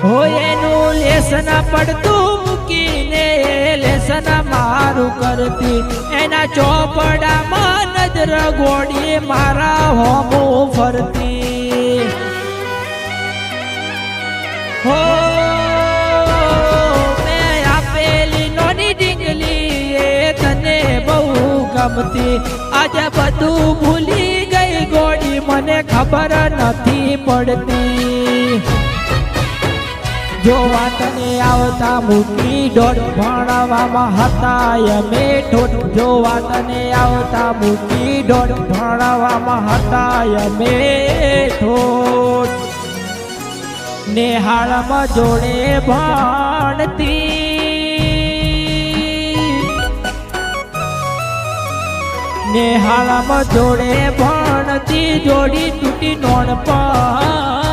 હોય એનું લેસન પડતું મૂકીને લેસન મારું કરતી એના ચોપડામાં નજર ગોળી મારા હોમું ફરતી હો મેં આપેલી નોની ડીંગલી એ તને બહુ ગમતી આજે બધું ભૂલી ગઈ ગોળી મને ખબર નથી પડતી જોવા તને આવતા મૂકી દોઢ ભણવામાં હતા અમે ઠોઠ જોવા તને આવતા મૂકી દોઢ ભણવામાં હતા અમે ઠોઠ નેહાળમાં જોડે ભણતી નેહાળમાં જોડે ભણતી જોડી તૂટી નોણ પર